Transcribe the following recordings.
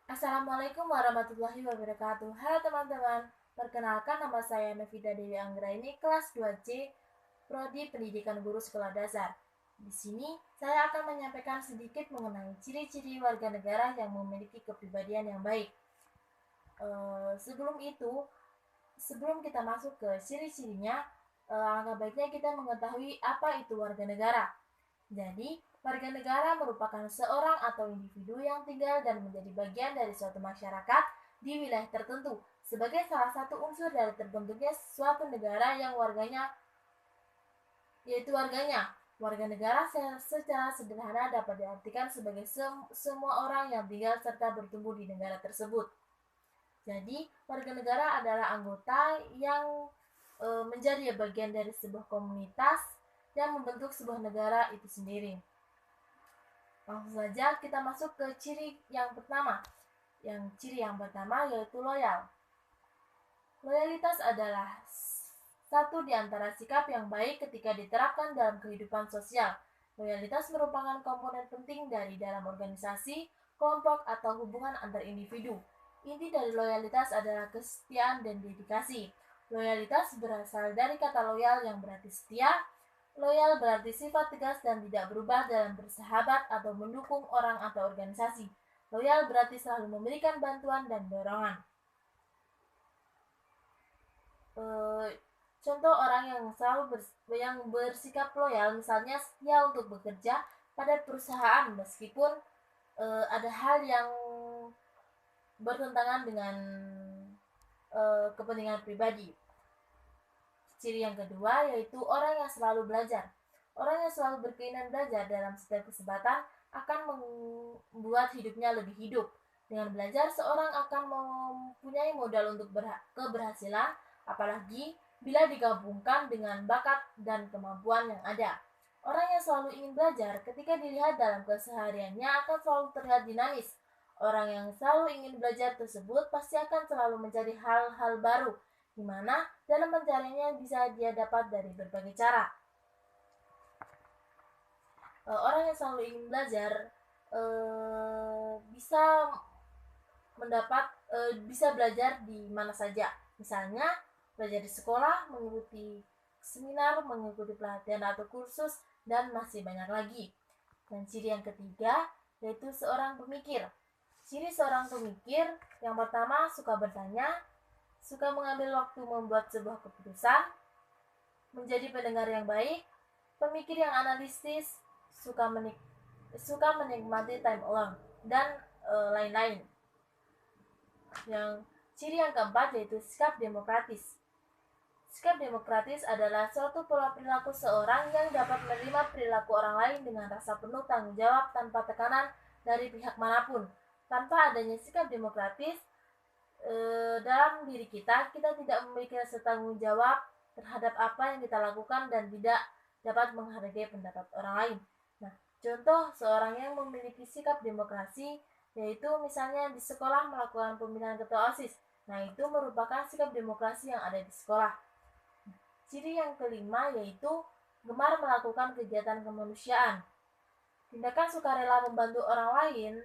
Assalamualaikum warahmatullahi wabarakatuh. Halo teman-teman, perkenalkan nama saya Novita Dewi Anggraini, kelas 2C, Prodi Pendidikan Guru Sekolah Dasar. Di sini, saya akan menyampaikan sedikit mengenai ciri-ciri warga negara yang memiliki kepribadian yang baik. Sebelum kita masuk ke ciri-cirinya, alangkah baiknya kita mengetahui apa itu warga negara. Jadi, warga negara merupakan seorang atau individu yang tinggal dan menjadi bagian dari suatu masyarakat di wilayah tertentu sebagai salah satu unsur dari terbentuknya suatu negara yang warganya yaitu warganya. Warga negara secara sederhana dapat diartikan sebagai semua orang yang tinggal serta bertumbuh di negara tersebut. Jadi, warga negara adalah anggota yang menjadi bagian dari sebuah komunitas yang membentuk sebuah negara itu sendiri. Langsung saja kita masuk ke ciri yang pertama. Ciri yang pertama yaitu loyal. Loyalitas adalah satu di antara sikap yang baik ketika diterapkan dalam kehidupan sosial. Loyalitas merupakan komponen penting dari dalam organisasi, kelompok, atau hubungan antar individu. Inti dari loyalitas adalah kesetiaan dan dedikasi. Loyalitas berasal dari kata loyal yang berarti setia. Loyal berarti sifat tegas dan tidak berubah dalam bersahabat atau mendukung orang atau organisasi. Loyal berarti selalu memberikan bantuan dan dorongan. Contoh orang yang bersikap loyal, misalnya setia untuk bekerja pada perusahaan meskipun ada hal yang bertentangan dengan kepentingan pribadi. Ciri yang kedua yaitu orang yang selalu belajar. Orang yang selalu berkeinginan belajar dalam setiap kesempatan akan membuat hidupnya lebih hidup. Dengan belajar, seorang akan mempunyai modal untuk keberhasilan, apalagi bila digabungkan dengan bakat dan kemampuan yang ada. Orang yang selalu ingin belajar ketika dilihat dalam kesehariannya akan selalu terlihat dinamis. Orang yang selalu ingin belajar tersebut pasti akan selalu mencari hal-hal baru, di mana dalam mencarinya bisa dia dapat dari berbagai cara. Orang yang selalu ingin belajar bisa belajar di mana saja. Misalnya belajar di sekolah, mengikuti seminar, mengikuti pelatihan atau kursus, dan masih banyak lagi. Dan ciri yang ketiga yaitu seorang pemikir. Ciri seorang pemikir yang pertama suka bertanya, suka mengambil waktu membuat sebuah keputusan, menjadi pendengar yang baik, pemikir yang analitis, suka menikmati time alone, dan lain-lain. Yang ciri yang keempat yaitu sikap demokratis. Sikap demokratis adalah suatu pola perilaku seorang yang dapat menerima perilaku orang lain dengan rasa penuh tanggung jawab tanpa tekanan dari pihak manapun. Tanpa adanya sikap demokratis dalam diri kita tidak memiliki rasa tanggung jawab terhadap apa yang kita lakukan dan tidak dapat menghargai pendapat orang lain. Nah, contoh seorang yang memiliki sikap demokrasi yaitu misalnya di sekolah melakukan pemilihan ketua OSIS. Nah, itu merupakan sikap demokrasi yang ada di sekolah. Ciri yang kelima yaitu gemar melakukan kegiatan kemanusiaan. Tindakan sukarela membantu orang lain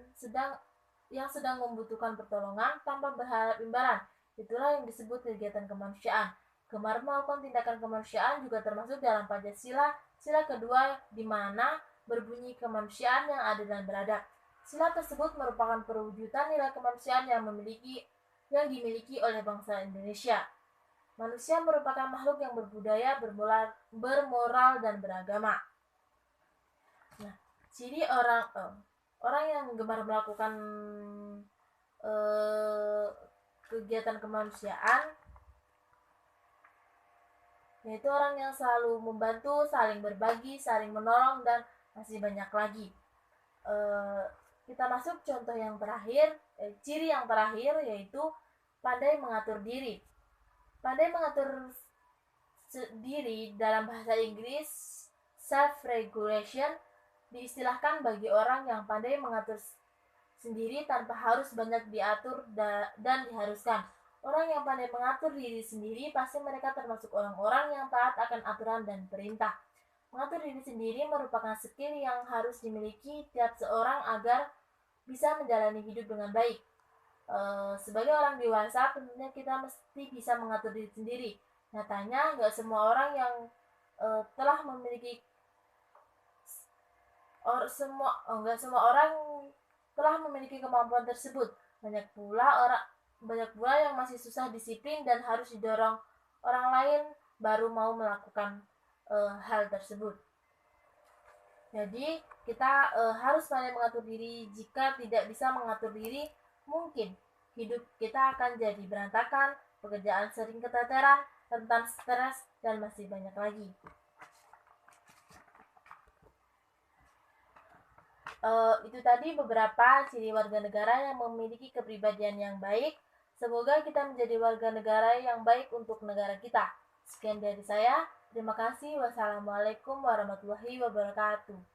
yang sedang membutuhkan pertolongan tanpa berharap imbalan. Itulah yang disebut kegiatan kemanusiaan. Gemar melakukan tindakan kemanusiaan juga termasuk dalam Pancasila, sila kedua di mana berbunyi kemanusiaan yang adil dan beradab. Sila tersebut merupakan perwujudan nilai kemanusiaan yang dimiliki oleh bangsa Indonesia. Manusia merupakan makhluk yang berbudaya, bermoral dan beragama. Nah, ciri orang yang gemar melakukan kegiatan kemanusiaan yaitu orang yang selalu membantu, saling berbagi, saling menolong, dan masih banyak lagi. Kita masuk contoh yang terakhir, ciri yang terakhir yaitu pandai mengatur diri. Pandai mengatur diri dalam bahasa Inggris self-regulation diistilahkan bagi orang yang pandai mengatur sendiri tanpa harus banyak diatur dan diharuskan. Orang yang pandai mengatur diri sendiri pasti mereka termasuk orang-orang yang taat akan aturan dan perintah. Mengatur diri sendiri merupakan skill yang harus dimiliki tiap seorang agar bisa menjalani hidup dengan baik. Sebagai orang dewasa tentunya kita mesti bisa mengatur diri sendiri. Nyatanya nggak semua orang yang telah memiliki nggak semua orang telah memiliki kemampuan tersebut. Banyak pula yang masih susah disiplin dan harus didorong orang lain baru mau melakukan hal tersebut. Jadi kita harus pandai mengatur diri. Jika tidak bisa mengatur diri, mungkin hidup kita akan jadi berantakan, pekerjaan sering keteteran, rentan stres, dan masih banyak lagi. Itu tadi beberapa ciri warga negara yang memiliki kepribadian yang baik. Semoga kita menjadi warga negara yang baik untuk negara kita. Sekian dari saya. Terima kasih. Wassalamualaikum warahmatullahi wabarakatuh.